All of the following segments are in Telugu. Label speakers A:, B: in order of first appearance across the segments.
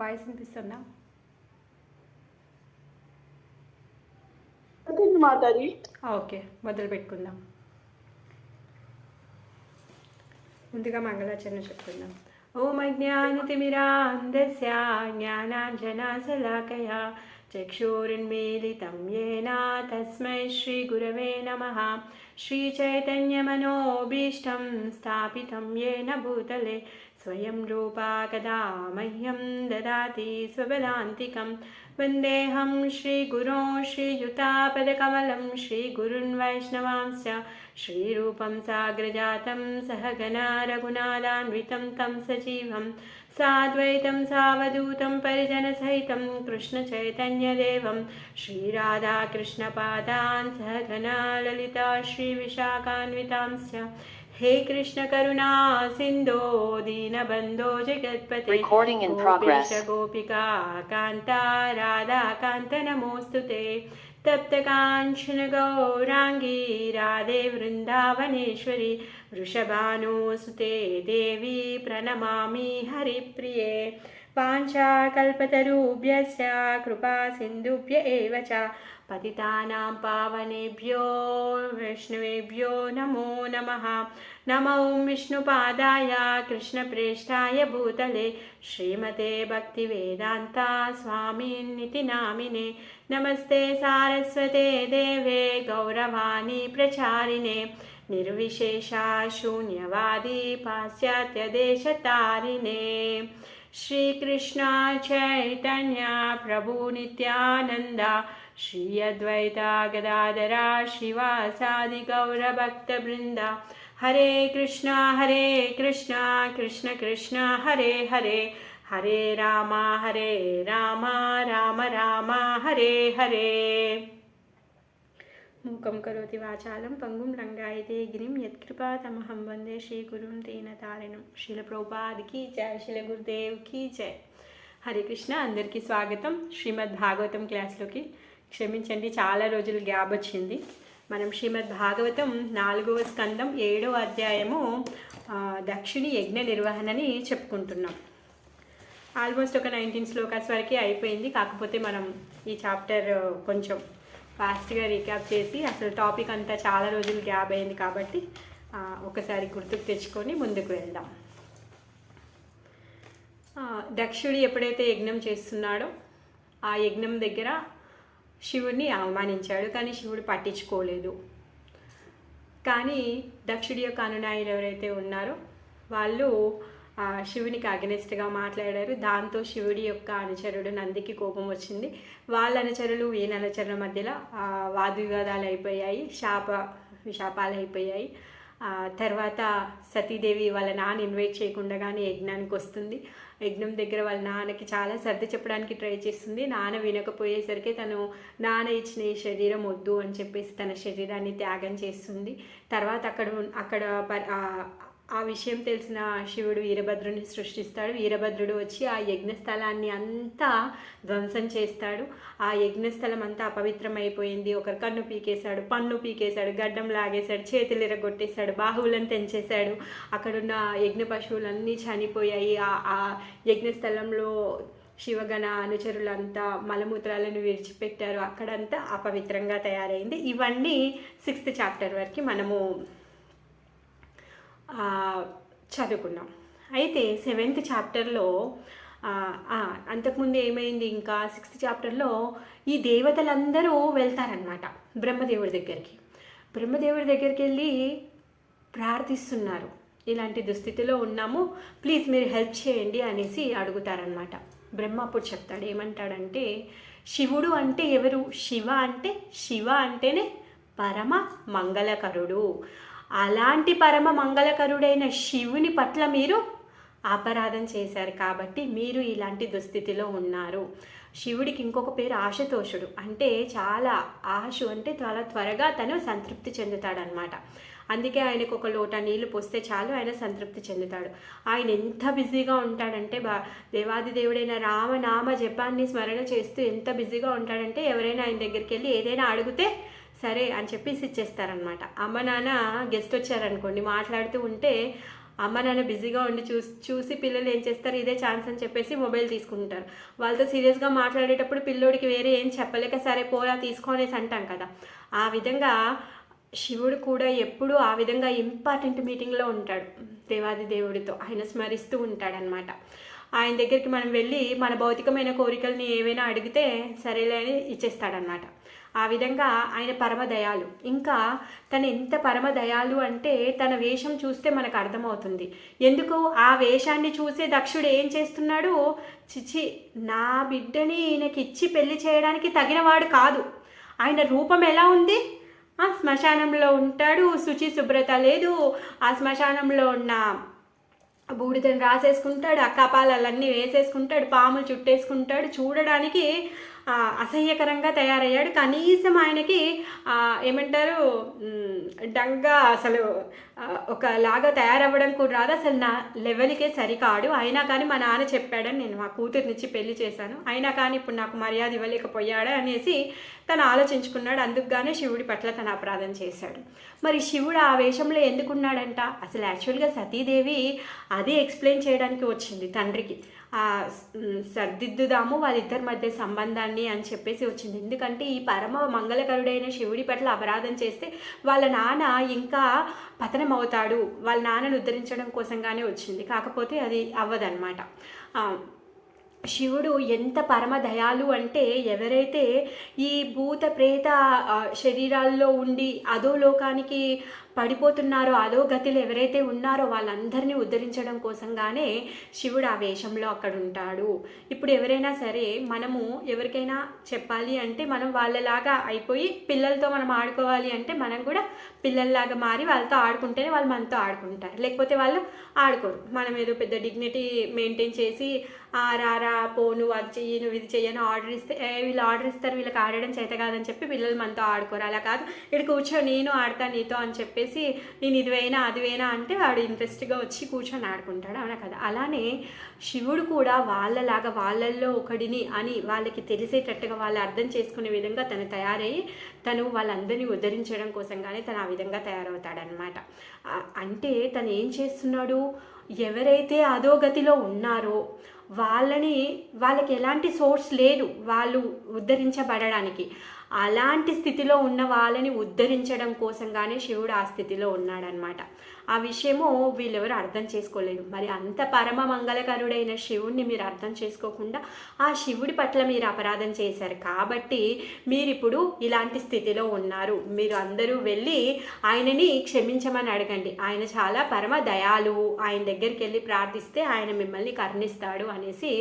A: వాయిస్ వినిపిస్తుందా?
B: మాతాజీ.
A: ఓకే, మొదలు పెట్టుకుందాం. ముందుగా మంగళాచరణ చెప్పుకుందాం. ఓం అజ్ఞానతిమిరాంధస్య జ్ఞానాంజనాశలాకయా చక్షురున్మీలితం येन తస్మై శ్రీగురవే నమః. శ్రీచైతన్యమనోభీష్టం స్థాపితం येन భూతలే స్వయం రూపా కదా మह्यं దదాతి స్వపదాంతికం. వందేహం శ్రీగురో శ్రీయుతాపదకమలం శ్రీగురున్ వైష్ణవాంశ్చ శ్రీరూపం సాగ్రజాతం సహగణా రఘునాథాన్వితం తం సజీవం సాద్వైతం సావధూతం పరిజనసహితం కృష్ణచైతన్యదేవం శ్రీరాధాకృష్ణపాదాన్ సహగణా లలితా శ్రీవిశాఖాన్వితాంశ్చ. हे कृष्ण करुणा सिंधो दीनबंधो जगत्पते गोपेश गोपिका कांता राधा कांत नमोस्तुते. तप्त कांचन गौरांगी राधे वृंदावनेश्वरी वृषभानुसुते देवी प्रणमामि हरिप्रिये. वाञ्छाकल्पतरुभ्यश्च कृपा सिन्धुभ्य एव च पतितानां पावनेभ्यो वैष्णवेभ्यो नमो नमः. नमो विष्णुपादाय कृष्णप्रेष्ठाय भूतले श्रीमते भक्तिवेदान्ता स्वामिन्निति नामिने. नमस्ते सारस्वते देवे गौरवाणी प्रचारिणे निर्विशेषा शून्यवादी पाश्चात्यदेशतारिणे. श्री कृष्ण चैतन्य प्रभु नित्यानंद श्री अद्वैता गदाधरा श्रीवासादि गौरभक्तवृंद. हरे कृष्ण कृष्ण कृष्ण हरे हरे हरे राम राम राम हरे हरे. मूकं करोति वाचालं पंगुं लंघयते गिरिं यत्कृपातमहं वंदे श्रीगुरुं दीनतारिणं. శ్రీల ప్రభుపాద్ की जय, శ్రీల గురుదేవ్ की जय. హరే కృష్ణ. అందరికీ స్వాగతం శ్రీమద్ భాగవతం క్లాస్లోకి. క్షమించండి, చాలా రోజులు గ్యాప్ వచ్చింది. మనం శ్రీమద్ భాగవతం 4వ స్కందం 7వ అధ్యాయము దక్షిణి యజ్ఞ నిర్వహణని చెప్పుకుంటున్నాం. ఆల్మోస్ట్ ఒక 19 శ్లోకాస్ వరకు అయిపోయింది. కాకపోతే మనం ఈ చాప్టర్ కొంచెం ఫాస్ట్గా రీక్యాప్ చేసి, అసలు టాపిక్ అంతా చాలా రోజులు గ్యాప్ అయింది కాబట్టి ఒకసారి గుర్తుకు తెచ్చుకొని ముందుకు వెళ్దాం. దక్షుడు ఎప్పుడైతే యజ్ఞం చేస్తున్నాడో ఆ యజ్ఞం దగ్గర శివుడిని అవమానించాడు, కానీ శివుడు పట్టించుకోలేదు. కానీ దక్షుడి యొక్క అనునాయులు ఎవరైతే ఉన్నారో వాళ్ళు శివునికి అగెనిస్ట్గా మాట్లాడారు. దాంతో శివుడి యొక్క అనుచరుడు నందికి కోపం వచ్చింది. వాళ్ళ అనుచరులు ఈయన అనుచరుల మధ్యలో వాగ్వివాదాలు అయిపోయాయి, విశాపాలు అయిపోయాయి. తర్వాత సతీదేవి వాళ్ళ నాన్న ఇన్వైట్ చేయకుండానే యజ్ఞానికి వస్తుంది. యజ్ఞం దగ్గర వాళ్ళ నాన్నకి చాలా సర్ది చెప్పడానికి ట్రై చేస్తుంది. నాన్న వినకపోయేసరికి తను నాన్న ఇచ్చిన ఈ శరీరం వద్దు అని చెప్పేసి తన శరీరాన్ని త్యాగం చేస్తుంది. తర్వాత అక్కడ ఆ విషయం తెలిసిన శివుడు వీరభద్రుని సృష్టిస్తాడు. వీరభద్రుడు వచ్చి ఆ యజ్ఞస్థలాన్ని అంతా ధ్వంసం చేస్తాడు. ఆ యజ్ఞస్థలం అంతా అపవిత్రమైపోయింది. ఒకరి కన్ను పీకేశాడు, పన్ను పీకేశాడు, గడ్డం లాగేశాడు, చేతులు ఇరగొట్టేశాడు, బాహువులను తెంచేశాడు. అక్కడున్న యజ్ఞ పశువులన్నీ చనిపోయాయి. ఆ యజ్ఞస్థలంలో శివగణ అనుచరులంతా మలమూత్రాలను విడిచిపెట్టారు. అక్కడంతా అపవిత్రంగా తయారైంది. ఇవన్నీ 6th చాప్టర్ వరకు మనము చదువుకున్నాం. అయితే 7th చాప్టర్లో అంతకుముందు ఏమైంది, ఇంకా 6th చాప్టర్లో ఈ దేవతలందరూ వెళ్తారనమాట బ్రహ్మదేవుడి దగ్గరికి. బ్రహ్మదేవుడి దగ్గరికి వెళ్ళి ప్రార్థిస్తున్నారు, ఇలాంటి దుస్థితిలో ఉన్నాము, ప్లీజ్ మీరు హెల్ప్ చేయండి అనేసి అడుగుతారనమాట. బ్రహ్మ అప్పుడు చెప్తాడు, ఏమంటాడంటే, శివుడు అంటే ఎవరు? శివ అంటేనే పరమ మంగళకరుడు. అలాంటి పరమ మంగళకరుడైన శివుని పట్ల మీరు అపరాధం చేశారు కాబట్టి మీరు ఇలాంటి దుస్థితిలో ఉన్నారు. శివుడికి ఇంకొక పేరు ఆశతోషుడు, అంటే చాలా చాలా త్వరగా తను సంతృప్తి చెందుతాడనమాట. అందుకే ఆయనకు ఒక లోట నీళ్లు పోస్తే చాలు ఆయన సంతృప్తి చెందుతాడు. ఆయన ఎంత బిజీగా ఉంటాడంటే దేవాది దేవుడైన రామనామ జపాన్ని స్మరణ చేస్తూ ఎంత బిజీగా ఉంటాడంటే ఎవరైనా ఆయన దగ్గరికి వెళ్ళి ఏదైనా అడిగితే సరే అని చెప్పేసి ఇచ్చేస్తారనమాట. అమ్మ నాన్న గెస్ట్ వచ్చారనుకోండి, మాట్లాడుతూ ఉంటే అమ్మ నాన్న బిజీగా ఉండి చూసి పిల్లలు ఏం చేస్తారు, ఇదే ఛాన్స్ అని చెప్పేసి మొబైల్ తీసుకుంటారు. వాళ్ళతో సీరియస్గా మాట్లాడేటప్పుడు పిల్లోడికి వేరే ఏం చెప్పలేక సరే పోరా తీసుకోనేసి అంటాం కదా. ఆ విధంగా శివుడు కూడా ఎప్పుడూ ఆ విధంగా ఇంపార్టెంట్ మీటింగ్లో ఉంటాడు దేవాది దేవుడితో. ఆయన స్మరిస్తూ ఉంటాడనమాట. ఆయన దగ్గరికి మనం వెళ్ళి మన భౌతికమైన కోరికల్ని ఏవైనా అడిగితే సరేలే అని ఇచ్చేస్తాడనమాట. ఆ విధంగా ఆయన పరమదయాలు. ఇంకా తను ఎంత పరమదయాలు అంటే తన వేషం చూస్తే మనకు అర్థమవుతుంది. ఎందుకు ఆ వేషాన్ని చూసే దక్షుడు ఏం చేస్తున్నాడు, చిచి నా బిడ్డని ఈయనకి ఇచ్చి పెళ్లి చేయడానికి తగినవాడు కాదు. ఆయన రూపం ఎలా ఉంది, ఆ శ్మశానంలో ఉంటాడు, శుచి శుభ్రత లేదు, ఆ శ్మశానంలో ఉన్న బూడిదని రాసేసుకుంటాడు, ఆ కపాలన్నీ వేసేసుకుంటాడు, పాములు చుట్టేసుకుంటాడు, చూడడానికి అసహ్యకరంగా తయారయ్యాడు. కనీసం ఆయనకి ఏమంటారు డంగా అసలు ఒకలాగా తయారవ్వడం కూడా రాదు, అసలు నా లెవెల్కే సరికాడు. అయినా కానీ మా నాన్న చెప్పాడని నేను మా కూతురునిచ్చి పెళ్లి చేశాను, అయినా కానీ ఇప్పుడు నాకు మర్యాద ఇవ్వలేకపోయాడా అనేసి తను ఆలోచించుకున్నాడు. అందుకుగానే శివుడి పట్ల తను అపరాధం చేశాడు. మరి శివుడు ఆ వేషంలో ఎందుకున్నాడంట, అసలు యాక్చువల్గా సతీదేవి అదే ఎక్స్ప్లెయిన్ చేయడానికి వచ్చింది తండ్రికి. సర్దిద్దుదాము వాళ్ళిద్దరి మధ్య సంబంధాన్ని అని చెప్పేసి వచ్చింది. ఎందుకంటే ఈ పరమ మంగళకరుడైన శివుడి పట్ల అపరాధం చేస్తే వాళ్ళ నాన్న ఇంకా పతనం అవుతాడు, వాళ్ళ నాన్నను ఉద్ధరించడం కోసంగానే వచ్చింది. కాకపోతే అది అవ్వదన్నమాట. శివుడు ఎంత పరమ దయాలు అంటే ఎవరైతే ఈ భూత ప్రేత శరీరాల్లో ఉండి అధోలోకానికి పడిపోతున్నారో, అదో గతిలో ఎవరైతే ఉన్నారో వాళ్ళందరినీ ఉద్ధరించడం కోసంగానే శివుడు ఆ వేషంలో అక్కడ ఉంటాడు. ఇప్పుడు ఎవరైనా సరే మనము ఎవరికైనా చెప్పాలి అంటే మనం వాళ్ళలాగా అయిపోయి పిల్లలతో మనం ఆడుకోవాలి అంటే మనం కూడా పిల్లల్లాగా మారి వాళ్ళతో ఆడుకుంటేనే వాళ్ళు మనతో ఆడుకుంటారు, లేకపోతే వాళ్ళు ఆడుకోరు. మనం ఏదో పెద్ద డిగ్నిటీ మెయింటైన్ చేసి రారా పో నువ్వు అది చెయ్యి నువ్వు ఇది చెయ్యని ఆర్డర్ ఇస్తే వీళ్ళు ఆర్డర్ ఇస్తారు, వీళ్ళకి ఆడడం చేత కాదని చెప్పి పిల్లలు మనతో ఆడుకోరు. అలా కాదు, ఇక్కడ కూర్చో నేను ఆడతా నీతో అని చెప్పేసి నేను ఇదివైనా అదివైనా అంటే వాడు ఇంట్రెస్ట్గా వచ్చి కూర్చొని ఆడుకుంటాడు, అవునా కదా. అలానే శివుడు కూడా వాళ్ళలాగా వాళ్ళల్లో ఒకడిని అని వాళ్ళకి తెలిసేటట్టుగా వాళ్ళు అర్థం చేసుకునే విధంగా తను తయారయ్యి తను వాళ్ళందరినీ ఉద్ధరించడం కోసంగానే తను ఆ విధంగా తయారవుతాడనమాట. అంటే తను ఏం చేస్తున్నాడు, ఎవరైతే అధోగతిలో ఉన్నారో వాళ్ళకి ఎలాంటి సోర్స్ లేదు వాళ్ళు ఉద్ధరించబడడానికి, అలాంటి స్థితిలో ఉన్న వాళ్ళని ఉద్ధరించడం కోసంగానే శివుడు ఆ స్థితిలో ఉన్నాడనమాట. ఆ విషయము వీళ్ళెవరు అర్థం చేసుకోలేదు. మరి అంత పరమ మంగళకరుడైన శివుడిని మీరు అర్థం చేసుకోకుండా ఆ శివుడి పట్ల మీరు అపరాధం చేశారు కాబట్టి మీరు ఇప్పుడు ఇలాంటి స్థితిలో ఉన్నారు. మీరు అందరూ వెళ్ళి ఆయనని క్షమించమని అడగండి, ఆయన చాలా పరమ దయాలు, ఆయన దగ్గరికి వెళ్ళి ప్రార్థిస్తే ఆయన మిమ్మల్ని కరుణిస్తాడు అనేసి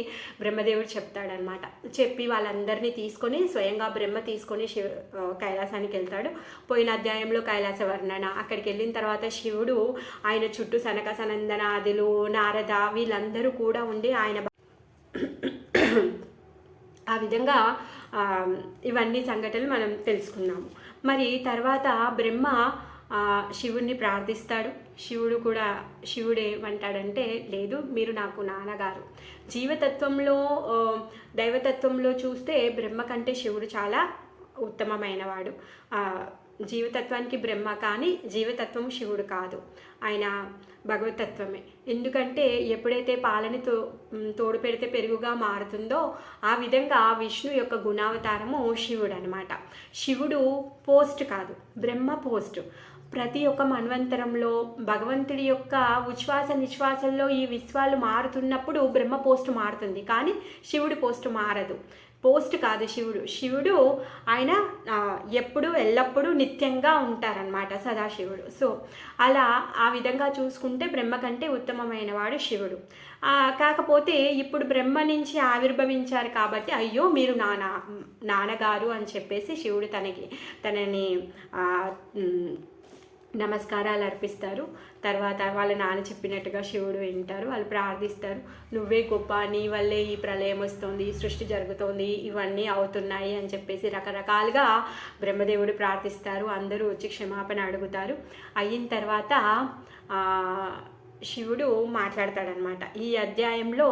A: బ్రహ్మదేవుడు చెప్తాడనమాట. చెప్పి వాళ్ళందరినీ తీసుకొని స్వయంగా బ్రహ్మ తీసుకొని కైలాసానికి వెళ్తాడు. పోయిన అధ్యాయంలో కైలాస వర్ణన, అక్కడికి వెళ్ళిన తర్వాత శివుడు ఆయన చుట్టూ సనక సనందనాదులు నారద వీళ్ళందరూ కూడా ఉండి ఆయన ఆ విధంగా ఇవన్నీ సంఘటనలు మనం తెలుసుకున్నాము. మరి తర్వాత బ్రహ్మ శివుడిని ప్రార్థిస్తాడు. శివుడు ఏమంటాడంటే, లేదు మీరు నాకు నాన్నగారు. జీవతత్వంలో దైవతత్వంలో చూస్తే బ్రహ్మ కంటే శివుడు చాలా ఉత్తమమైనవాడు. జీవతత్వానికి బ్రహ్మ కానీ జీవతత్వం శివుడు కాదు, ఆయన భగవతత్వమే. ఎందుకంటే ఎప్పుడైతే పాలని తోడు పెడితే పెరుగుగా మారుతుందో ఆ విధంగా విష్ణు యొక్క గుణావతారము శివుడు అనమాట. శివుడు పోస్ట్ కాదు, బ్రహ్మ పోస్ట్. ప్రతి ఒక్క మన్వంతరంలో భగవంతుడి యొక్క ఉచ్ఛ్వాస నిశ్వాసంలో ఈ విశ్వాలు మారుతున్నప్పుడు బ్రహ్మ పోస్ట్ మారుతుంది, కానీ శివుడి పోస్ట్ మారదు. పోస్ట్ కాదు శివుడు ఆయన ఎప్పుడు ఎల్లప్పుడూ నిత్యంగా ఉంటారనమాట సదాశివుడు. సో అలా ఆ విధంగా చూసుకుంటే బ్రహ్మ కంటే ఉత్తమమైన వాడు శివుడు. కాకపోతే ఇప్పుడు బ్రహ్మ నుంచి ఆవిర్భవించారు కాబట్టి అయ్యో మీరు నాన్నగారు అని చెప్పేసి శివుడు తనని నమస్కారాలు అర్పిస్తారు. తర్వాత వాళ్ళ నాన్న చెప్పినట్టుగా శివుడు వింటారు, వాళ్ళు ప్రార్థిస్తారు, నువ్వే గొప్ప, నీ వల్లే ఈ ప్రళయం వస్తుంది, ఈ సృష్టి జరుగుతోంది, ఇవన్నీ అవుతున్నాయి అని చెప్పేసి రకరకాలుగా బ్రహ్మదేవుడు ప్రార్థిస్తారు. అందరూ వచ్చి క్షమాపణ అడుగుతారు. అయిన తర్వాత శివుడు మాట్లాడతాడనమాట. ఈ అధ్యాయంలో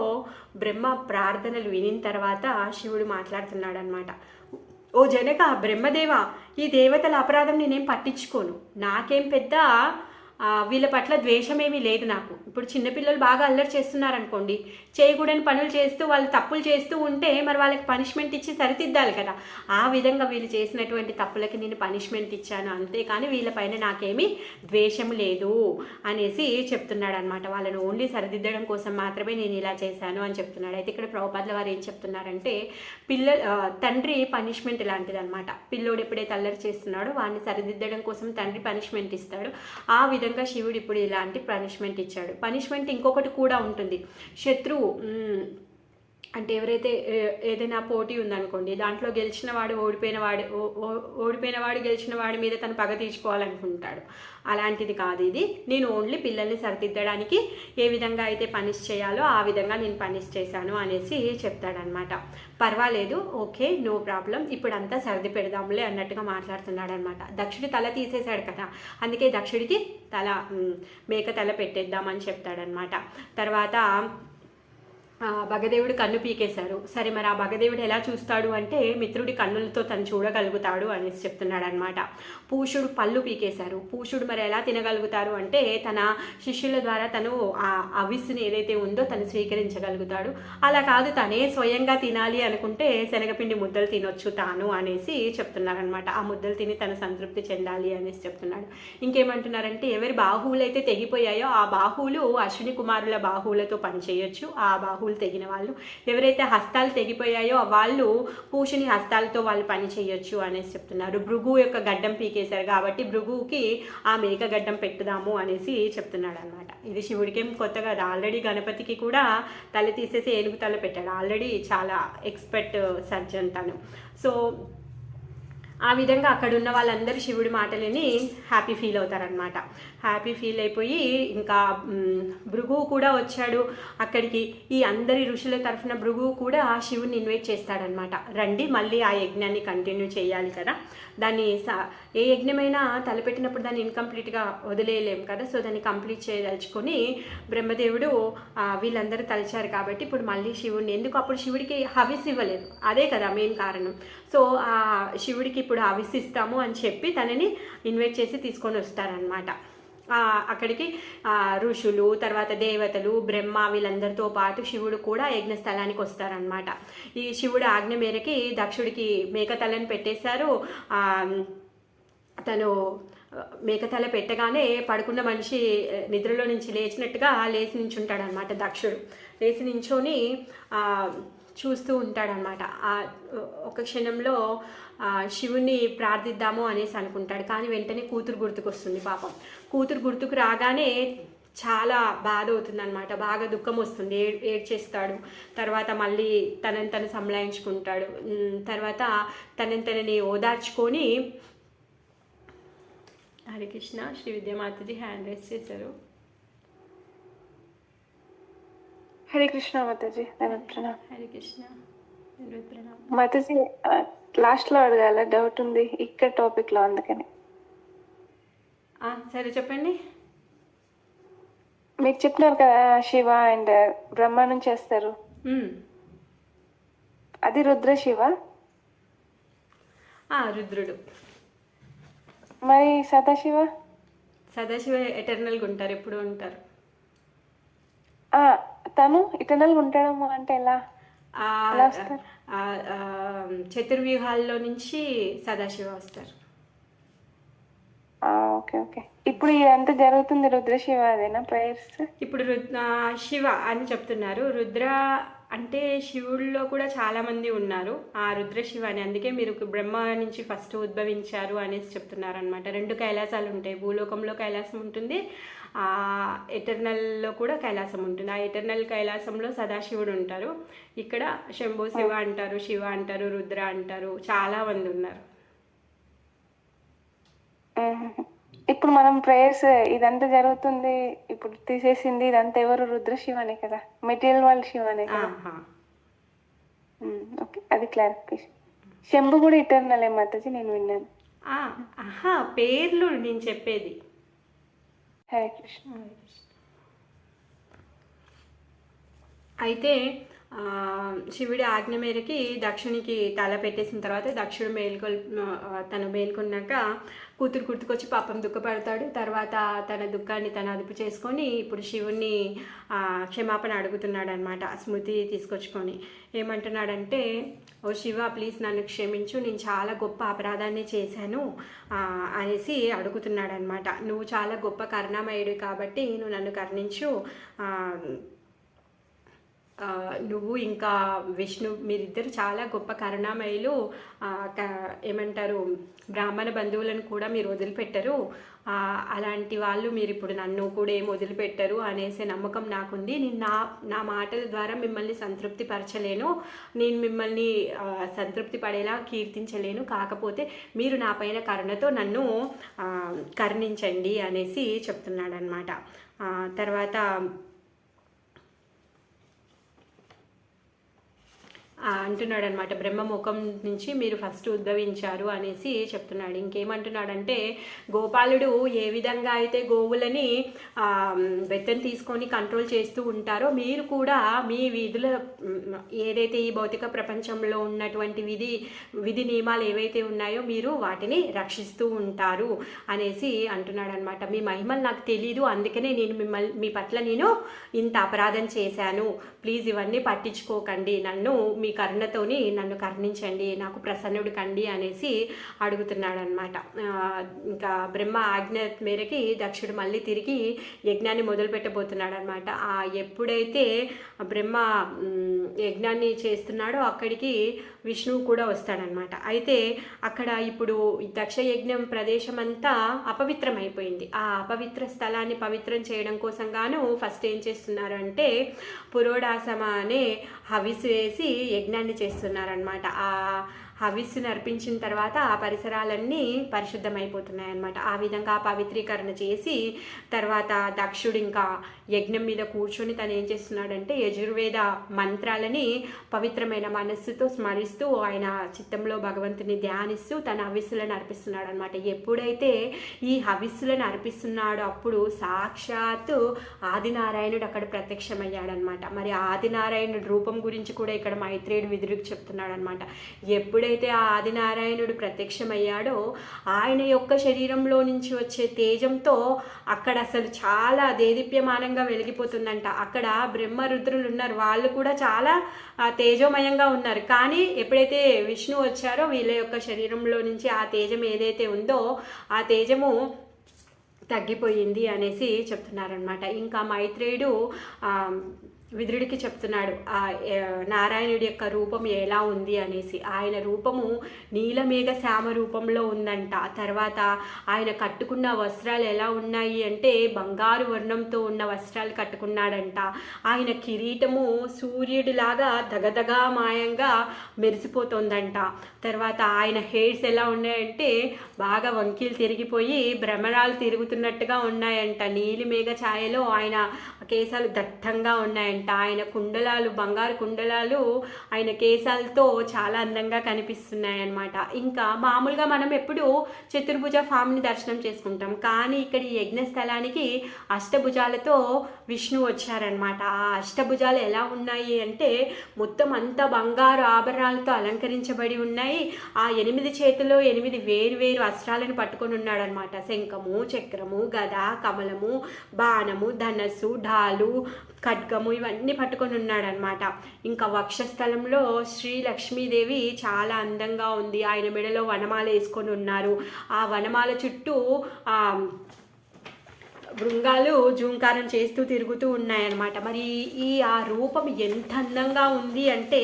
A: బ్రహ్మ ప్రార్థనలు వినిన తర్వాత శివుడు మాట్లాడుతున్నాడనమాట. ఓ జనక, బ్రహ్మదేవ, ఈ దేవతల అపరాధం నేనేం పట్టించుకోను, నాకేం పెద్ద వీళ్ళ పట్ల ద్వేషమేమీ లేదు నాకు. ఇప్పుడు చిన్నపిల్లలు బాగా అల్లరి చేస్తున్నారనుకోండి, చేయకూడని పనులు చేస్తూ వాళ్ళు తప్పులు చేస్తూ ఉంటే మరి వాళ్ళకి పనిష్మెంట్ ఇచ్చి సరిదిద్దాలి కదా. ఆ విధంగా వీళ్ళు చేసినటువంటి తప్పులకి నేను పనిష్మెంట్ ఇచ్చాను, అంతేకాని వీళ్ళపైన నాకేమీ ద్వేషం లేదు అనేసి చెప్తున్నాడు అనమాట. వాళ్ళని ఓన్లీ సరిదిద్దడం కోసం మాత్రమే నేను ఇలా చేశాను అని చెప్తున్నాడు. అయితే ఇక్కడ ప్రభుపాదుల వారు ఏం చెప్తున్నారంటే, తండ్రి పనిష్మెంట్ లాంటిది అనమాట. పిల్లోడు ఎప్పుడైతే అల్లరి చేస్తున్నాడో వాడిని సరిదిద్దడం కోసం తండ్రి పనిష్మెంట్ ఇస్తాడు. ఆ విధంగా శివుడు ఇప్పుడు ఇలాంటి పనిష్మెంట్ ఇచ్చాడు. పనిష్మెంట్ ఇంకొకటి కూడా ఉంటుంది. శత్రువు అంటే ఎవరైతే ఏదైనా పోటీ ఉందనుకోండి, దాంట్లో గెలిచిన వాడు గెలిచిన వాడి మీద తను పగ తీర్చుకోవాలనుకుంటాడు. అలాంటిది కాదు ఇది. నేను ఓన్లీ పిల్లల్ని సరిదిద్దడానికి ఏ విధంగా అయితే పనిష్ చేయాలో ఆ విధంగా నేను పనిష్ చేశాను అనేసి చెప్తాడనమాట. పర్వాలేదు, ఓకే, నో ప్రాబ్లం, ఇప్పుడు అంతా సర్ది పెడదాంలే అన్నట్టుగా మాట్లాడుతున్నాడు అనమాట. దక్షుడి తల తీసేశాడు కదా, అందుకే దక్షుడికి మేక తల పెట్టేద్దామని చెప్తాడనమాట. తర్వాత భగదేవుడు కన్ను పీకేశారు. సరే, మరి ఆ భగదేవుడు ఎలా చూస్తాడు అంటే మిత్రుడి కన్నులతో తను చూడగలుగుతాడు అనేసి చెప్తున్నాడు అనమాట. పూషుడు పళ్ళు పీకేశారు. పూషుడు మరి ఎలా తినగలుగుతారు అంటే తన శిష్యుల ద్వారా తను ఆ అవిస్సుని ఏదైతే ఉందో తను స్వీకరించగలుగుతాడు. అలా కాదు, తనే స్వయంగా తినాలి అనుకుంటే శనగపిండి ముద్దలు తినొచ్చు తాను అనేసి చెప్తున్నారనమాట. ఆ ముద్దలు తిని తను సంతృప్తి చెందాలి అనేసి చెప్తున్నాడు. ఇంకేమంటున్నారంటే, ఎవరి బాహువులు అయితే తెగిపోయాయో ఆ బాహువులు అశ్విని కుమారుల బాహువులతో పనిచేయొచ్చు. ఆ బాహువులు తెగిన వాళ్ళు, ఎవరైతే హస్తాలు తెగిపోయాయో వాళ్ళు పూషుని హస్తాలతో వాళ్ళు పని చేయొచ్చు అనేసి చెప్తున్నారు. భృగు యొక్క గడ్డం పీకేశారు కాబట్టి భృగుకి ఆ మేక గడ్డం పెట్టుదాము అనేసి చెప్తున్నాడు అనమాట. ఇది శివుడికేం కొత్త కాదు. ఆల్రెడీ గణపతికి కూడా తల తీసేసి ఏనుగు తల పెట్టాడు. ఆల్రెడీ చాలా ఎక్స్పర్ట్ సర్జన్ తను. సో ఆ విధంగా అక్కడ ఉన్న వాళ్ళందరూ శివుడి మాటలని హ్యాపీ ఫీల్ అవుతారనమాట. హ్యాపీ ఫీల్ అయిపోయి ఇంకా భృగువు కూడా వచ్చాడు అక్కడికి. ఈ అందరి ఋషుల తరఫున భృగువు కూడా శివుని ఇన్వైట్ చేస్తాడనమాట. రండి, మళ్ళీ ఆ యజ్ఞాన్ని కంటిన్యూ చేయాలి కదా. దాన్ని ఏ యజ్ఞమైనా తలపెట్టినప్పుడు దాన్ని ఇన్కంప్లీట్గా వదిలేయలేము కదా. సో దాన్ని కంప్లీట్ చేయదలుచుకొని బ్రహ్మదేవుడు వీళ్ళందరూ తలిచారు కాబట్టి ఇప్పుడు మళ్ళీ శివుడిని, ఎందుకు అప్పుడు శివుడికి హవిస్ ఇవ్వలేదు, అదే కదా మెయిన్ కారణం. సో ఆ శివుడికి ఇప్పుడు హవిస్ ఇస్తాము అని చెప్పి తనని ఇన్వైట్ చేసి తీసుకొని వస్తారనమాట. అక్కడికి ఋషులు, తర్వాత దేవతలు, బ్రహ్మ వీళ్ళందరితో పాటు శివుడు కూడా యజ్ఞస్థలానికి వస్తారనమాట. ఈ శివుడు ఆజ్ఞ మేరకి దక్షుడికి మేకతలని పెట్టేశారు. తను మేకతల పెట్టగానే పడుకున్న మనిషి నిద్రలో నుంచి లేచినట్టుగా లేచి నించుంటాడనమాట. దక్షుడు లేచి నించొని చూస్తూ ఉంటాడనమాట. ఒక క్షణంలో శివుణ్ణి ప్రార్థిద్దాము అనేసి అనుకుంటాడు, కానీ వెంటనే కూతురు గుర్తుకొస్తుంది. పాపం కూతురు గుర్తుకు రాగానే చాలా బాధ అవుతుందన్నమాట. బాగా దుఃఖం వస్తుంది, ఏడ్చేస్తాడు. తర్వాత మళ్ళీ తనని సంలాయించుకుంటాడు. తర్వాత తనని ఓదార్చుకొని, హరే కృష్ణ, శ్రీ విద్యామాతజీ హ్యాండ్ రైస్ చేశారు.
B: హరే కృష్ణ మాతాజీ.
A: హరే కృష్ణ
B: మాతాజీ, లాస్ట్ లో అడగాల, డౌట్ ఉంది ఇక్కడ టాపిక్ లో, అందుకని.
A: సరే చెప్పండి.
B: మీకు చెప్పినారు కదా శివ అండ్ బ్రహ్మ నుంచి చేస్తారు, అది రుద్ర శివ?
A: రుద్రుడు.
B: మరి సదాశివ?
A: సదాశివ ఎటర్నల్గా ఉంటారు, ఎప్పుడు ఉంటారు.
B: తను ఇటర్నల్గా ఉంటాడము అంటే ఎలా?
A: చతుర్వ్యూహాల్లో నుంచి సదాశివ వస్తారు.
B: Okay okay. ఇప్పుడు ఇదంతా జరుగుతుంది రుద్రశివ అదేనా ప్రేయర్స్?
A: ఇప్పుడు శివ అని చెప్తున్నారు. రుద్ర అంటే శివుల్లో కూడా చాలామంది ఉన్నారు, ఆ రుద్రశివ అని. అందుకే మీరు బ్రహ్మ నుంచి ఫస్ట్ ఉద్భవించారు అనేసి చెప్తున్నారు అనమాట. 2 కైలాసాలు ఉంటాయి. భూలోకంలో కైలాసం ఉంటుంది, ఎటర్నల్లో కూడా కైలాసం ఉంటుంది. ఆ ఎటర్నల్ కైలాసంలో సదాశివుడు ఉంటారు. ఇక్కడ శంభో శివ అంటారు, శివ అంటారు, రుద్ర అంటారు, చాలామంది ఉన్నారు.
B: ఇప్పుడు మనం ప్రేయర్స్ ఇదంతా జరుగుతుంది, ఇప్పుడు తీసేసింది ఇదంతా ఎవరు? రుద్ర శివనే కదా, మెటీరియల్ వాళ్ళ శివనే కదా. ఓకే, అది క్లారిఫికేషన్. శంభు కూడా ఇటర్నల్ ఏమాతాజీ, నేను విన్నాను.
A: పేర్లు నేను చెప్పేది.
B: హరే కృష్ణ.
A: అయితే శివుడి ఆజ్ఞ మేరకి దక్షునికి తల పెట్టేసిన తర్వాత దక్షుడు తను మేల్కొన్నాక కూతురు గుర్తుకొచ్చి పాపం దుఃఖపడతాడు. తర్వాత తన దుఃఖాన్ని తను అదుపు చేసుకొని ఇప్పుడు శివుణ్ణి క్షమాపణ అడుగుతున్నాడు అనమాట, స్మృతి తీసుకొచ్చుకొని. ఏమంటున్నాడంటే, ఓ శివ, ప్లీజ్ నన్ను క్షమించు, నేను చాలా గొప్ప అపరాధాన్ని చేశాను అనేసి అడుగుతున్నాడు అనమాట. నువ్వు చాలా గొప్ప కరుణామయుడు కాబట్టి నువ్వు నన్ను కరుణించు, నువ్వు ఇంకా విష్ణు మీరిద్దరు చాలా గొప్ప కరుణామయులు, ఏమంటారు, బ్రాహ్మణ బంధువులను కూడా మీరు వదిలిపెట్టరు, అలాంటి వాళ్ళు మీరు ఇప్పుడు నన్ను కూడా ఏం వదిలిపెట్టరు అనేసే నమ్మకం నాకుంది. నేను నా మాటల ద్వారా మిమ్మల్ని సంతృప్తి పరచలేను, నేను మిమ్మల్ని సంతృప్తి పడేలా కీర్తించలేను, కాకపోతే మీరు నా పైన కరుణతో నన్ను కరుణించండి అనేసి చెప్తున్నాడు అనమాట. తర్వాత అంటున్నాడు అనమాట, బ్రహ్మముఖం నుంచి మీరు ఫస్ట్ ఉద్భవించారు అనేసి చెప్తున్నాడు. ఇంకేమంటున్నాడంటే, గోపాలుడు ఏ విధంగా అయితే గోవులని బెత్తం తీసుకొని కంట్రోల్ చేస్తూ ఉంటారో మీరు కూడా మీ విధుల ఏదైతే ఈ భౌతిక ప్రపంచంలో ఉన్నటువంటి విధి నియమాలు ఏవైతే ఉన్నాయో మీరు వాటిని రక్షిస్తూ ఉంటారు అనేసి అంటున్నాడు అనమాట. మీ మహిమలు నాకు తెలీదు, అందుకనే నేను మీ పట్ల నేను ఇంత అపరాధం చేశాను, ప్లీజ్ ఇవన్నీ పట్టించుకోకండి, నన్ను మీ కరుణతోని నన్ను కరుణించండి, నాకు ప్రసన్నుడు కండి అనేసి అడుగుతున్నాడు అనమాట. ఇంకా బ్రహ్మ ఆజ్ఞ మేరకి దక్షుడు మళ్ళీ తిరిగి యజ్ఞాన్ని మొదలు పెట్టబోతున్నాడు అనమాట. ఎప్పుడైతే బ్రహ్మ యజ్ఞాన్ని చేస్తున్నాడో అక్కడికి విష్ణువు కూడా వస్తాడనమాట. అయితే అక్కడ ఇప్పుడు దక్ష యజ్ఞం ప్రదేశం అంతా అపవిత్రమైపోయింది. ఆ అపవిత్ర స్థలాన్ని పవిత్రం చేయడం కోసం గాను ఫస్ట్ ఏం చేస్తున్నారు అంటే, పురోడాసమ అనే హవిసు వేసి యజ్ఞాన్ని చేస్తున్నారనమాట. ఆ హవిస్సును అర్పించిన తర్వాత ఆ పరిసరాలన్నీ పరిశుద్ధమైపోతున్నాయి అన్నమాట. ఆ విధంగా పవిత్రీకరణ చేసి తర్వాత దక్షుడు ఇంకా యజ్ఞం మీద కూర్చొని తను ఏం చేస్తున్నాడంటే, యజుర్వేద మంత్రాలని పవిత్రమైన మనస్సుతో స్మరిస్తూ ఆయన చిత్తంలో భగవంతుని ధ్యానిస్తూ తన హవిస్సులను అర్పిస్తున్నాడు అనమాట. ఎప్పుడైతే ఈ హవిస్సులను అర్పిస్తున్నాడో అప్పుడు సాక్షాత్తు ఆదినారాయణుడు అక్కడ ప్రత్యక్షమయ్యాడనమాట. మరి ఆదినారాయణుడు రూపం గురించి కూడా ఇక్కడ మైత్రేయుడు విదురుకు చెప్తున్నాడు అనమాట. ఎప్పుడైతే ఆ ఆదినారాయణుడు ప్రత్యక్షమయ్యాడో ఆయన యొక్క శరీరంలో నుంచి వచ్చే తేజంతో అక్కడ అసలు చాలా దేదీప్యమానంగా వెలిగిపోతుందంట. అక్కడ బ్రహ్మ రుద్రులు ఉన్నారు, వాళ్ళు కూడా చాలా తేజోమయంగా ఉన్నారు. కానీ ఎప్పుడైతే విష్ణు వచ్చారో వీళ్ళ యొక్క శరీరంలో నుంచి ఆ తేజం ఏదైతే ఉందో ఆ తేజము తగ్గిపోయింది అనేసి చెప్తున్నారనమాట. ఇంకా మైత్రేయుడు విదురుడికి చెప్తున్నాడు నారాయణుడి యొక్క రూపం ఎలా ఉంది అనేసి. ఆయన రూపము నీలమేఘ శ్యామ రూపంలో ఉందంట. తర్వాత ఆయన కట్టుకున్న వస్త్రాలు ఎలా ఉన్నాయి అంటే బంగారు వర్ణంతో ఉన్న వస్త్రాలు కట్టుకున్నాడంట. ఆయన కిరీటము సూర్యుడిలాగా దగదగా మాయంగా మెరిసిపోతుందంట. తర్వాత ఆయన హెయిర్స్ ఎలా ఉన్నాయంటే బాగా వంకీలు తిరిగిపోయి భ్రమరాలు తిరుగుతున్నట్టుగా ఉన్నాయంట. నీలిమేఘ ఛాయలో ఆయన కేశాలు దట్టంగా ఉన్నాయంట. ఆయన కుండలాలు, బంగారు కుండలాలు ఆయన కేశాలతో చాలా అందంగా కనిపిస్తున్నాయి అన్నమాట. ఇంకా మామూలుగా మనం ఎప్పుడు చతుర్భుజ ఫామ్ని దర్శనం చేసుకుంటాం, కానీ ఇక్కడ ఈ యజ్ఞ స్థలానికి అష్టభుజాలతో విష్ణు వచ్చారనమాట. ఆ అష్టభుజాలు ఎలా ఉన్నాయి అంటే మొత్తం అంతా బంగారు ఆభరణాలతో అలంకరించబడి ఉన్నాయి. ఆ 8 చేతుల్లో 8 వేరు అస్త్రాలను పట్టుకొని ఉన్నాడనమాట. శంఖము, చక్రము, గద, కమలము, బాణము, ధనస్సు, ఢాలు, ఖడ్గము ఇవన్నీ పట్టుకొని ఉన్నాడనమాట. ఇంకా వక్షస్థలంలో శ్రీ లక్ష్మీదేవి చాలా అందంగా ఉంది. ఆయన మెడలో వనమాల వేసుకొని ఉన్నారు. ఆ వనమాల చుట్టూ బృంగాలు జూంకారం చేస్తూ తిరుగుతూ ఉన్నాయన్నమాట. మరి ఆ రూపం ఎంత అందంగా ఉంది అంటే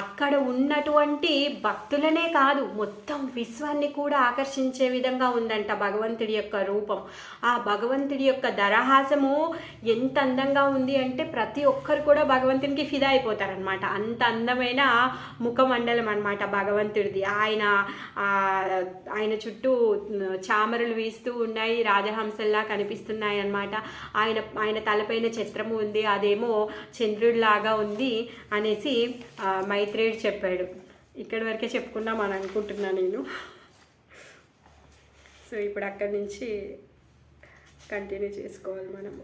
A: అక్కడ ఉన్నటువంటి భక్తులనే కాదు మొత్తం విశ్వాన్ని కూడా ఆకర్షించే విధంగా ఉందంట భగవంతుడి యొక్క రూపం. ఆ భగవంతుడి యొక్క దరహాసము ఎంత అందంగా ఉంది అంటే ప్రతి ఒక్కరు కూడా భగవంతునికి ఫిదా అయిపోతారనమాట. అంత అందమైన ముఖమండలం అనమాట భగవంతుడిది. ఆయన చుట్టూ చామరులు వీస్తూ ఉన్నాయి, రాజహంసల్లా కనిపిస్తున్నాయి అన్నమాట. ఆయన తలపైన ఛత్రము ఉంది, అదేమో చంద్రుడిలాగా ఉంది అనేసి మైత్రేయుడు చెప్పాడు. ఇక్కడి వరకే చెప్పుకున్నాం అని అనుకుంటున్నాను నేను. సో ఇప్పుడు అక్కడి నుంచి కంటిన్యూ చేసుకోవాలి మనము.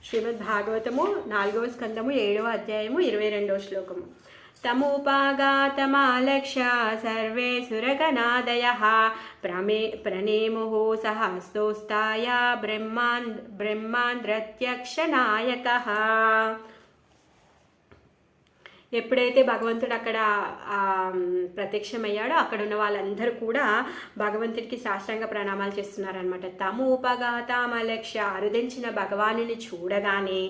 A: శ్రీమద్ భాగవతము 4వ స్కందము 7వ అధ్యాయము 22వ శ్లోకము. తముపాగాతమాలక్ష్య సర్వే సురగణాదయః ప్రణేముః సహస్తోస్తాయ బ్రహ్మాంధ్రత్యక్షనాయకః. ఎప్పుడైతే భగవంతుడు అక్కడ ప్రత్యక్షమయ్యాడో అక్కడ ఉన్న వాళ్ళందరూ కూడా భగవంతుడికి సాష్టాంగ ప్రణామాలు చేస్తున్నారనమాట. తము ఉపగాతామలక్ష్య అరుదించిన భగవానుని చూడగానే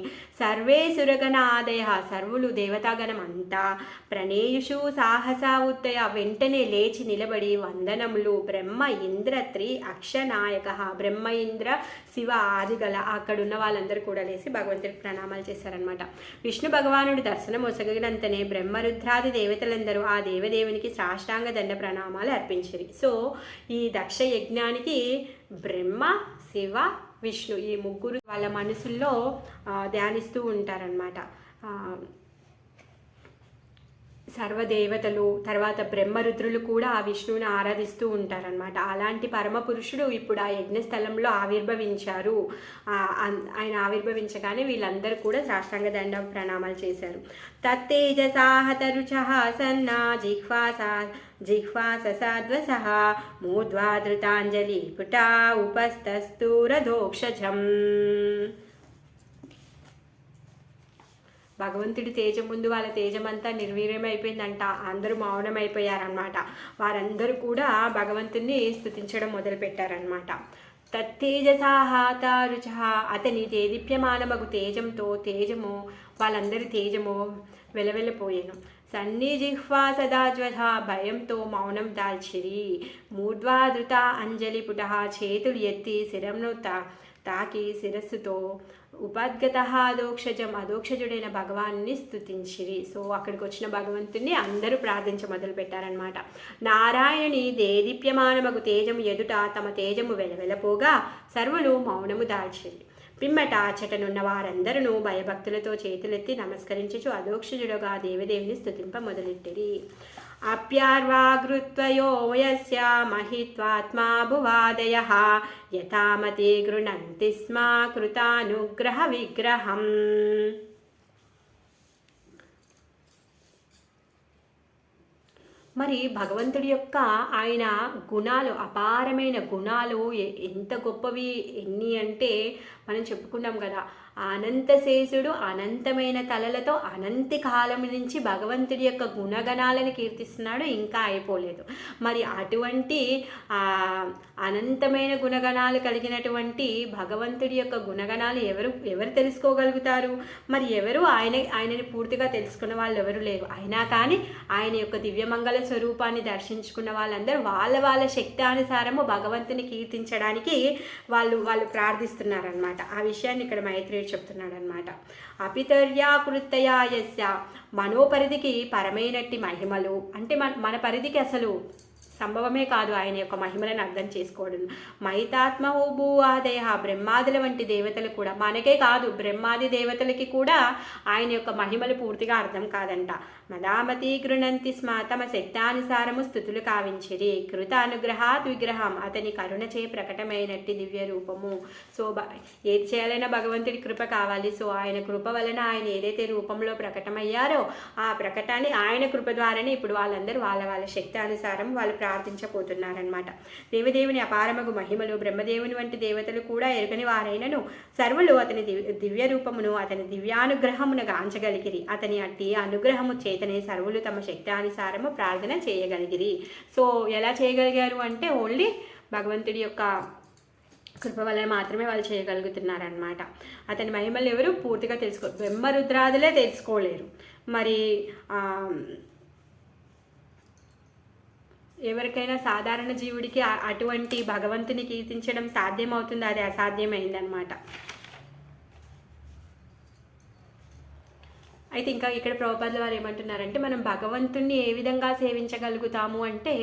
A: సర్వే సురగణ ఆదయ సర్వులు దేవతాగణం అంతా ప్రణేయుషు సాహస ఉత్తయ వెంటనే లేచి నిలబడి వందనములు బ్రహ్మ ఇంద్ర అక్షనాయక బ్రహ్మ ఇంద్ర శివ ఆదిగల అక్కడున్న వాళ్ళందరూ కూడా లేచి భగవంతుడికి ప్రణామాలు చేశారనమాట. విష్ణు భగవానుడి దర్శనం ఒసగినంత బ్రహ్మరుద్రాది దేవతలందరూ ఆ దేవదేవునికి సాష్టాంగ దండ ప్రణామాలు అర్పించారు. సో ఈ దక్ష యజ్ఞానికి బ్రహ్మ శివ విష్ణు ఈ ముగ్గురు వాళ్ళ మనసుల్లో ధ్యానిస్తూ ఉంటారనమాట. సర్వదేవతలు తర్వాత బ్రహ్మరుద్రులు కూడా ఆ విష్ణువుని ఆరాధిస్తూ ఉంటారనమాట. అలాంటి పరమపురుషుడు ఇప్పుడు ఆ యజ్ఞస్థలంలో ఆవిర్భవించారు. ఆయన ఆవిర్భవించగానే వీళ్ళందరూ కూడా సాష్టాంగ దండ ప్రణామాలు చేశారు. తత్తేజసాహతరుచః సన్నా జిహ్వాససాద్వసః మూర్ధ్వాధృతాంజలి పుటా ఉపస్థస్తూరధోక్షజం. భగవంతుడి తేజం ముందు వాళ్ళ తేజమంతా నిర్వీర్యమైపోయిందంట. అందరూ మౌనమైపోయారనమాట. వారందరూ కూడా భగవంతుడిని స్తుతించడం మొదలుపెట్టారనమాట. తత్తేజసాహాతారుచ అతని దేదీప్యమానమగు తేజంతో తేజము వాళ్ళందరి తేజము వెలవెలపోయాను. సన్నిజిహ్వా సదాజ్వధ భయంతో మౌనం దాల్చిరి. మూర్ధ్వాధృత అంజలి పుట చేతులు ఎత్తి శిరంను తాకి శిరస్సుతో ఉపద్గత అధోక్షజం అధోక్షజుడైన భగవాన్ని స్తుతించిరి. సో అక్కడికి వచ్చిన భగవంతుని అందరూ ప్రార్థించ మొదలు పెట్టారనమాట. నారాయణి దేదీప్యమానమగు తేజము ఎదుట తమ తేజము వెలవెలపోగా సర్వులు మౌనము దాల్చిరి. పిమ్మట అచ్చటనున్న వారందరూ భయభక్తులతో చేతులెత్తి నమస్కరించుచు అధోక్షజుడుగా దేవదేవిని స్తుతింప మొదలెట్టిరి. అప్యార్వాగృత్వయో యస్య మహిత్వాత్మా భువాదయః యథామతి గృణంతి స్మ కృతానుగ్రహ విగ్రహం. మరి భగవంతుడి యొక్క ఆయన గుణాలు అపారమైన గుణాలు ఎంత గొప్పవి ఎన్ని అంటే మనం చెప్పుకున్నాం కదా. అనంతశేషుడు అనంతమైన తలలతో అనంత కాలం నుంచి భగవంతుడి యొక్క గుణగణాలను కీర్తిస్తున్నాడు, ఇంకా అయిపోలేదు. మరి అటువంటి అనంతమైన గుణగణాలు కలిగినటువంటి భగవంతుడి యొక్క గుణగణాలు ఎవరు తెలుసుకోగలుగుతారు? మరి ఆయనని పూర్తిగా తెలుసుకున్న వాళ్ళు ఎవరు లేరు. అయినా కానీ ఆయన యొక్క దివ్యమంగళ స్వరూపాన్ని దర్శించుకున్న వాళ్ళందరూ వాళ్ళ శక్తి అనుసారము భగవంతుని కీర్తించడానికి వాళ్ళు ప్రార్థిస్తున్నారనమాట. ఆ విషయాన్ని ఇక్కడ మైత్రేయుడు చెప్తున్నాడు అనమాట. అపితర్యాకృతయా యస్య మనోపరిధికి పరమైనట్టి మహిమలు అంటే మన పరిధికి అసలు సంభవమే కాదు ఆయన యొక్క మహిమలను అర్థం చేసుకోవడం. మహితాత్మహో భూవాదయ బ్రహ్మాదుల వంటి దేవతలు కూడా, మనకే కాదు బ్రహ్మాది దేవతలకి కూడా ఆయన యొక్క మహిమలు పూర్తిగా అర్థం కాదంట. మదామతి గృణంతి స్మ తమ శక్తానుసారము స్థుతులు కావించిరి. కృత అనుగ్రహాత్ విగ్రహం అతని కరుణచే ప్రకటమైనట్టి దివ్య రూపము. సో ఏది చేయాలైనా భగవంతుడి కృప కావాలి. సో ఆయన కృప వలన ఆయన ఏదైతే రూపంలో ప్రకటమయ్యారో ఆ ప్రకటాన్ని ఆయన కృప ద్వారానే ఇప్పుడు వాళ్ళందరూ వాళ్ళ శక్తానుసారం వాళ్ళు ప్రార్థించబోతున్నారనమాట. దేవదేవుని అపారమగు మహిమలు బ్రహ్మదేవుని వంటి దేవతలు కూడా ఎరుగని వారైనను సర్వులు అతని దివ్య రూపమును అతని దివ్యానుగ్రహమును గాంచగలిగిరి. అతని అట్టి అనుగ్రహము చేతనే సర్వులు తమ శక్తానుసారము ప్రార్థన చేయగలిగిరి. సో ఎలా చేయగలిగారు అంటే ఓన్లీ భగవంతుడి యొక్క కృప వలన మాత్రమే వాళ్ళు చేయగలుగుతున్నారనమాట. అతని మహిమలు ఎవరు పూర్తిగా బ్రహ్మరుద్రాదులే తెలుసుకోలేరు. మరి ఎవరికైనా సాధారణ జీవుడికి అటువంటి భగవంతుని కీర్తించడం సాధ్యమవుతుంది, అది అసాధ్యమైందనమాట. అయితే ఇంకా ఇక్కడ ప్రభుపాదుల వారు ఏమంటున్నారంటే మనం భగవంతుణ్ణి ఏ విధంగా సేవించగలుగుతాము అంటే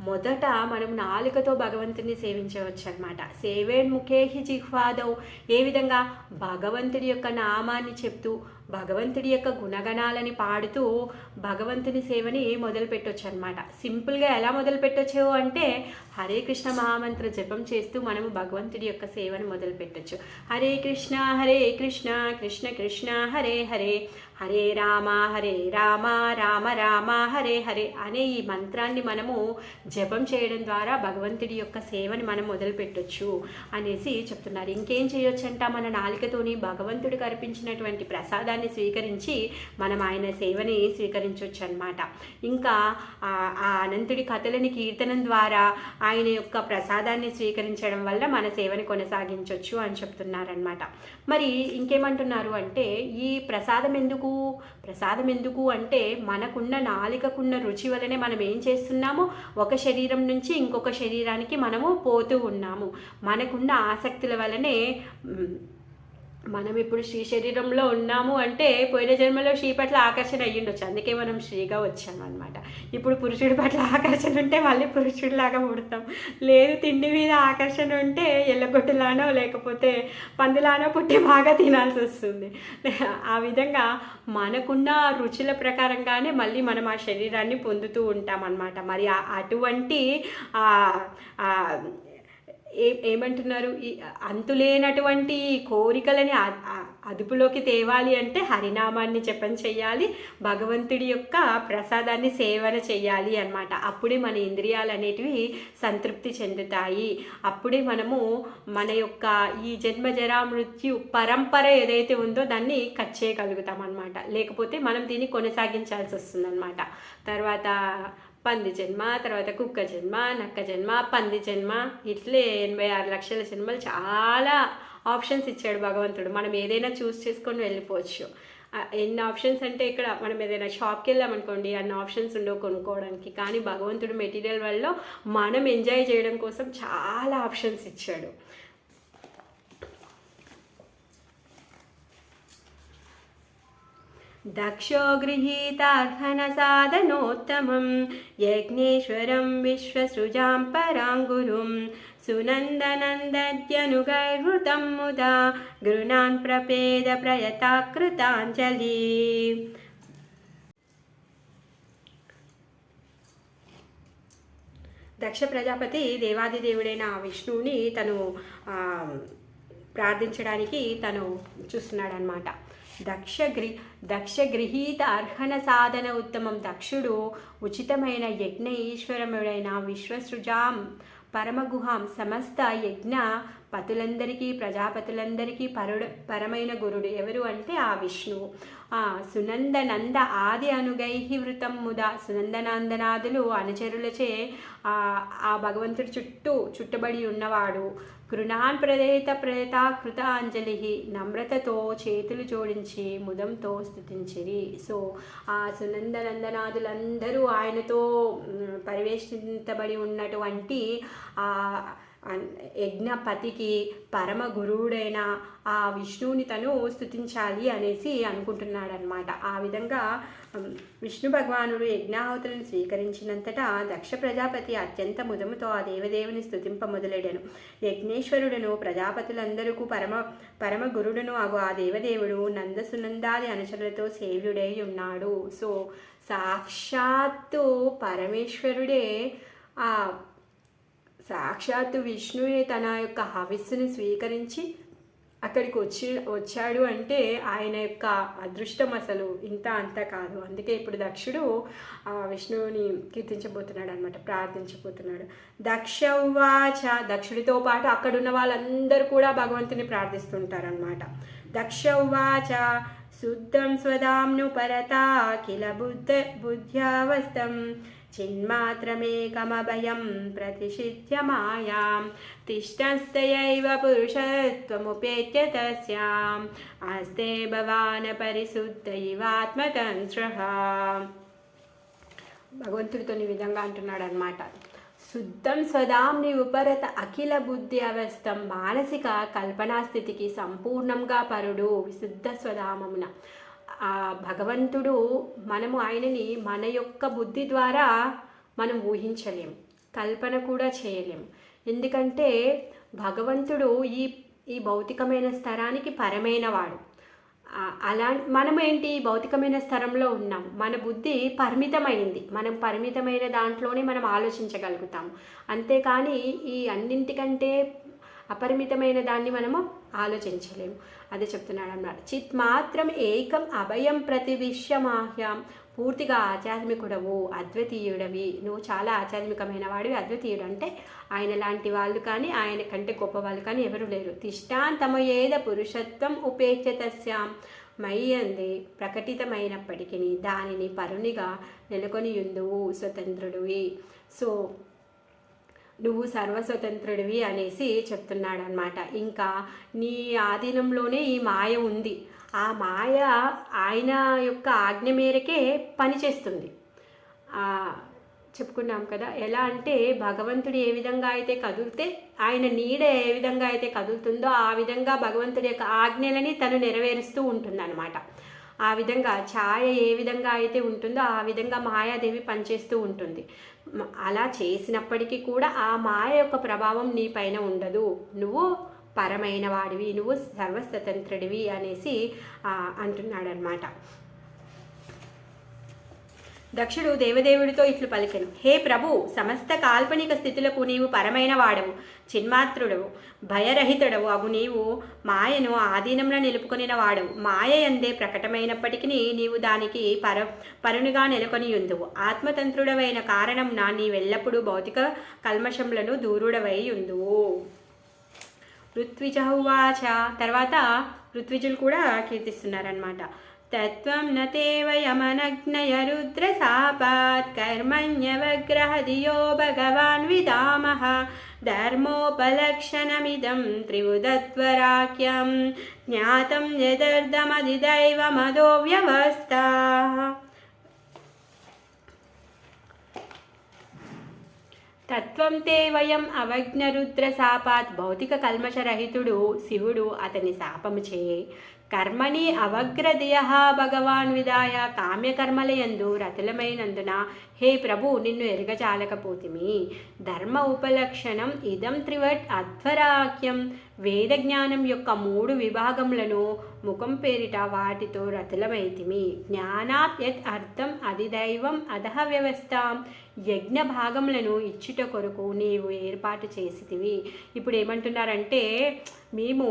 A: మొదట మనం నాలుకతో భగవంతుని సేవించవచ్చు అనమాట. సేవేన్ముఖేహి జిహ్వాదౌ, ఏ విధంగా భగవంతుడి యొక్క నామాన్ని చెప్తూ భగవంతుడి యొక్క గుణగణాలని పాడుతూ భగవంతుని సేవని మొదలు పెట్టవచ్చు అనమాట. సింపుల్గా ఎలా మొదలు పెట్టవచ్చు అంటే హరే కృష్ణ మహామంత్ర జపం చేస్తూ మనము భగవంతుడి యొక్క సేవను మొదలు పెట్టచ్చు. హరే కృష్ణ కృష్ణ కృష్ణ హరే హరే, హరే రామ రామ రామ హరే హరే అనే ఈ మంత్రాన్ని మనము జపం చేయడం ద్వారా భగవంతుడి యొక్క సేవని మనం మొదలు పెట్టొచ్చు అనేసి చెప్తున్నారు. ఇంకేం చేయొచ్చంట, మన నాలుకతోని భగవంతుడికి అర్పించినటువంటి ప్రసాదాన్ని స్వీకరించి మనం ఆయన సేవని స్వీకరించవచ్చు అనమాట. ఇంకా ఆ అనంతుడి కథలని కీర్తనం ద్వారా ఆయన యొక్క ప్రసాదాన్ని స్వీకరించడం వల్ల మన సేవని కొనసాగించవచ్చు అని చెప్తున్నారనమాట. మరి ఇంకేమంటున్నారు అంటే ఈ ప్రసాదం ఎందుకు అంటే మనకున్న నాలికకున్న రుచి వలనే మనం ఏం చేస్తున్నాము, ఒక శరీరం నుంచి ఇంకొక శరీరానికి మనము పోతూ ఉన్నాము. మనకున్న ఆసక్తుల వలనే మనం ఇప్పుడు శ్రీ శరీరంలో ఉన్నాము అంటే పోయిన జన్మలో శ్రీ పట్ల ఆకర్షణ అయ్యుండొచ్చు, అందుకే మనం శ్రీగా వచ్చాము అనమాట. ఇప్పుడు పురుషుడి పట్ల ఆకర్షణ ఉంటే మళ్ళీ పురుషుడిలాగా పుడతాం. లేదు తిండి మీద ఆకర్షణ ఉంటే ఎల్లగొట్టులానో లేకపోతే పందిలానో పుట్టి బాగా తినాల్సి వస్తుంది. ఆ విధంగా మనకున్న రుచుల ప్రకారంగానే మళ్ళీ మనం ఆ శరీరాన్ని పొందుతూ ఉంటాం అన్నమాట. మరి అటువంటి ఏమంటున్నారు, ఈ అంతులేనటువంటి కోరికలని అదుపులోకి తేవాలి అంటే హరినామాన్ని జపం చెయ్యాలి, భగవంతుడి యొక్క ప్రసాదాన్ని సేవన చెయ్యాలి అన్నమాట. అప్పుడే మన ఇంద్రియాలు అనేటివి సంతృప్తి చెందుతాయి. అప్పుడే మనము మన యొక్క ఈ జన్మ జరా మృత్యు పరంపర ఏదైతే ఉందో దాన్ని కట్ చేయగలుగుతాం అన్నమాట. లేకపోతే మనం దీన్ని కొనసాగించాల్సి వస్తుందన్నమాట. తర్వాత పంది జన్మ, తర్వాత కుక్క జన్మ, నక్క జన్మ, పంది జన్మ, ఇట్లే 86 లక్షల జన్మలు చాలా ఆప్షన్స్ ఇచ్చాడు భగవంతుడు. మనం ఏదైనా చూస్ చేసుకొని వెళ్ళిపోవచ్చు. ఎన్ని ఆప్షన్స్ అంటే ఇక్కడ మనం ఏదైనా షాప్కి వెళ్ళామనుకోండి అన్ని ఆప్షన్స్ ఉండవు కొనుక్కోవడానికి. కానీ భగవంతుడు మెటీరియల్ వల్ల మనం ఎంజాయ్ చేయడం కోసం చాలా ఆప్షన్స్ ఇచ్చాడు. దక్షో గృహీతార్హణ సాధనోత్తమం యజ్ఞేశ్వరం విశ్వసృజాం పరాంగురుం సునందనందద్యనుగైర్వృతం ముదా గృణాన్ ప్రపేద ప్రయతాకృతాంజలి. దక్ష ప్రజాపతి దేవాదిదేవుడైన విష్ణువుని తను ప్రార్థించడానికి తను చూస్తున్నాడు అనమాట. దక్ష గృహీత అర్హణ సాధన ఉత్తమం. దక్షుడు ఉచితమైన యజ్ఞ ఈశ్వరముడైన విశ్వసృజాం పరమగుహాం సమస్త యజ్ఞ పతులందరికీ ప్రజాపతులందరికీ పరమైన గురుడు ఎవరు అంటే ఆ విష్ణువు. సునందనంద ఆది అనుగైహి వృతం ముద. సునందనందనాదులు అనుచరులచే ఆ భగవంతుడి చుట్టబడి ఉన్నవాడు. కృణాన్ ప్రయత అంజలి. నమ్రతతో చేతులు జోడించి ముదంతో స్తుతించిరి. సో ఆ సునందనందనాదులందరూ ఆయనతో పరివేషించబడి ఉన్నటువంటి యజ్ఞపతికి పరమ గురువుడైన ఆ విష్ణువుని తను స్తుతించాలి అనేసి అనుకుంటున్నాడనమాట. ఆ విధంగా విష్ణు భగవానుడు యజ్ఞాహుతులను స్వీకరించినంతటా దక్ష ప్రజాపతి అత్యంత ముదముతో ఆ దేవదేవుని స్తుతింప మొదలెడను. యజ్ఞేశ్వరుడును ప్రజాపతులందరూ పరమ గురుడును అగు ఆ దేవదేవుడు నందసునందాది అనుచరులతో సేవ్యుడై ఉన్నాడు. సో సాక్షాత్తు పరమేశ్వరుడే సాక్షాత్తు విష్ణువే తన యొక్క హవిస్సుని స్వీకరించి అక్కడికి వచ్చాడు అంటే ఆయన యొక్క అదృష్టం అసలు ఇంత అంత కాదు. అందుకే ఇప్పుడు దక్షుడు విష్ణువుని కీర్తించబోతున్నాడు అనమాట, ప్రార్థించబోతున్నాడు. దక్షవాచ. దక్షుడితో పాటు అక్కడున్న వాళ్ళందరూ కూడా భగవంతుని ప్రార్థిస్తుంటారనమాట. దక్షవాచ శుద్ధం స్వదాంను పరతా కిల బుద్ధ్యావస్థం చిన్మాత్రమేకమభయం ప్రతిషిధ్య మాయాం తిష్టస్తయైవ పురుషత్వముపేత్య తస్యాం ఆస్తే భవాన పరిశుద్ధ ఇవాత్మతంత్రః. భగవంతుడితో ఈ విధంగా అంటున్నాడు అనమాట. శుద్ధం స్వదాంని ఉపరత అఖిల బుద్ధి అవస్థం. మానసిక కల్పనా స్థితికి సంపూర్ణంగా పరుడు విశుద్ధ స్వధామమున. ఆ భగవంతుడు మనము ఆయనని మన యొక్క బుద్ధి ద్వారా మనం ఊహించలేము, కల్పన కూడా చేయలేము. ఎందుకంటే భగవంతుడు ఈ ఈ భౌతికమైన స్థరానికి పరమైన వాడు. అలా మనం ఏంటి భౌతికమైన స్థరంలో ఉన్నాం, మన బుద్ధి పరిమితమైంది, మనం పరిమితమైన దాంట్లోనే మనం ఆలోచించగలుగుతాము. అంతేకాని ఈ అన్నింటికంటే అపరిమితమైన దాన్ని మనము ఆలోచించలేము. అదే చెప్తున్నాడు అన్నమాట. చిత్ మాత్రం ఏకం అభయం ప్రతివిశ్యమాహ్యం. పూర్తిగా ఆధ్యాత్మికుడవు, అద్వితీయుడవి, నువ్వు చాలా ఆధ్యాత్మికమైన వాడివి. అద్వితీయుడు అంటే ఆయన లాంటి వాళ్ళు కానీ ఆయన కంటే గొప్ప వాళ్ళు కానీ ఎవరు లేరు. తిష్టాంతమయేద పురుషత్వం ఉపేక్షతస్యాం. మయ్యందే ప్రకటితమైనప్పటికీ దానిని పరునిగా నెలకొని యుందువు స్వతంత్రుడివి. సో నువ్వు సర్వస్వతంత్రుడివి అనేసి చెప్తున్నాడు అనమాట. ఇంకా నీ ఆధీనంలోనే ఈ మాయ ఉంది. ఆ మాయ ఆయన యొక్క ఆజ్ఞ మేరకే పనిచేస్తుంది. చెప్పుకున్నాం కదా, ఎలా అంటే భగవంతుడు ఏ విధంగా అయితే కదిలితే, ఆయన నీడ ఏ విధంగా అయితే కదులుతుందో ఆ విధంగా భగవంతుడి యొక్క ఆజ్ఞలని తను నెరవేరుస్తూ ఉంటుందన్నమాట. ఆ విధంగా ఛాయ ఏ విధంగా అయితే ఉంటుందో ఆ విధంగా మాయాదేవి పనిచేస్తూ ఉంటుంది. అలా చేసినప్పటికీ కూడా ఆ మాయ యొక్క ప్రభావం నీ పైన ఉండదు. నువ్వు పరమైన వాడివి, నువ్వు సర్వస్వతంత్రుడివి అనేసి అంటున్నాడనమాట. దక్షుడు దేవదేవుడితో ఇట్లు పలికెను. హే ప్రభు, సమస్త కాల్పనిక స్థితులకు నీవు పరమైన వాడవు, చిన్మాత్రుడవు, భయరహితుడవు అగు నీవు మాయను ఆధీనంలో నిలుపుకొనిన వాడవు. మాయ ఎందే ప్రకటమైనప్పటికీ నీవు దానికి పరునిగా నెలకొని ఉందువు. ఆత్మతంత్రుడవైన కారణం నీవెల్లప్పుడూ భౌతిక కల్మషములను దూరుడవై ఉందువు. ఋత్విజహువాచ. తర్వాత ఋత్విజులు కూడా కీర్తిస్తున్నారనమాట. తత్వం నతే వయమనగ్నయ రుద్రశాపాత్ కర్మణ్యవగ్రహదియో భగవాన్ విదామః ధర్మోపలక్షణమిదం త్రివుదత్వరాఖ్యం జ్ఞాతం యదర్థమదిదైవమదో వ్యవస్థా. తత్వం తే వయం అవజ్ఞరుద్ర శాపాత్. భౌతిక కల్మషరహితుడు శివుడు అతని శాపము చే కర్మని అవగ్రదియ భగవాన్ విదాయ. కామ్యకర్మలయందు రతులమైనందున హే ప్రభు నిన్ను ఎరగచాలకపోతిమి. ధర్మ ఉపలక్షణం ఇదం త్రివట్ అధ్వరాఖ్యం. వేద జ్ఞానం యొక్క 3 విభాగములను ముఖం పేరిట వాటితో రతులమైతిమి. జ్ఞానాత్ యత్ అర్థం అధిదైవం అధః వ్యవస్థాం. యజ్ఞ భాగములను ఇచ్చుట కొరకు నీవు ఏర్పాటు చేసితివి. ఇప్పుడు ఏమంటున్నారంటే మేము